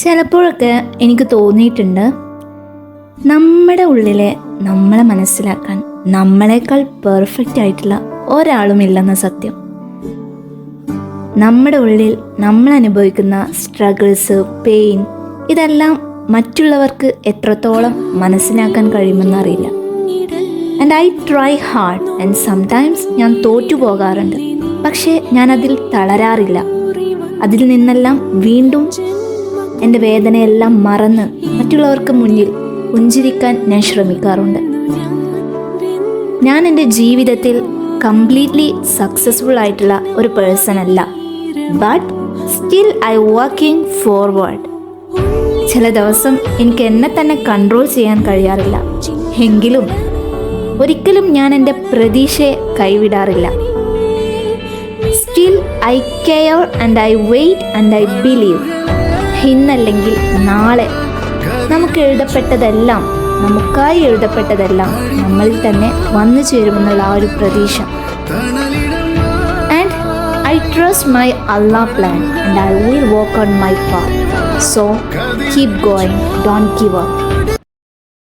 ചിലപ്പോഴൊക്കെ എനിക്ക് തോന്നിയിട്ടുണ്ട്, നമ്മുടെ ഉള്ളിലെ നമ്മളെ മനസ്സിലാക്കാൻ നമ്മളെക്കാൾ പെർഫെക്റ്റ് ആയിട്ടുള്ള ഒരാളുമില്ലെന്ന സത്യം. നമ്മുടെ ഉള്ളിൽ നമ്മൾ അനുഭവിക്കുന്ന സ്ട്രഗിൾസ്, പെയിൻ, ഇതെല്ലാം മറ്റുള്ളവർക്ക് എത്രത്തോളം മനസ്സിലാക്കാൻ കഴിയുമെന്നറിയില്ല. And I try hard and sometimes ഞാൻ തോറ്റു പോകാറുണ്ട്. പക്ഷേ ഞാൻ അതിൽ തളരാറില്ല. അതിൽ നിന്നെല്ലാം വീണ്ടും എൻ്റെ വേദനയെല്ലാം മറന്ന് മറ്റുള്ളവർക്ക് മുന്നിൽ പുഞ്ചിരിക്കാൻ ഞാൻ ശ്രമിക്കാറുണ്ട്. ഞാൻ എൻ്റെ ജീവിതത്തിൽ കംപ്ലീറ്റ്ലി സക്സസ്ഫുൾ ആയിട്ടുള്ള ഒരു പേഴ്സൺ അല്ല, but still I working forward. ചില ദിവസം എനിക്ക് എന്നെ തന്നെ കൺട്രോൾ ചെയ്യാൻ കഴിയാറില്ല. എങ്കിലും ഒരിക്കലും ഞാൻ എൻ്റെ പ്രതീക്ഷയെ കൈവിടാറില്ല. Still I care and I wait and I believe. ഇന്നല്ലെങ്കിൽ നാളെ നമുക്ക് എഴുതപ്പെട്ടതെല്ലാം, നമുക്കായി എഴുതപ്പെട്ടതെല്ലാം നമ്മളിൽ തന്നെ വന്നു ചേരുമെന്നുള്ള ആ ഒരു പ്രതീക്ഷ. And I trust my Allah plan and I will walk on my path. So keep going, don't give up.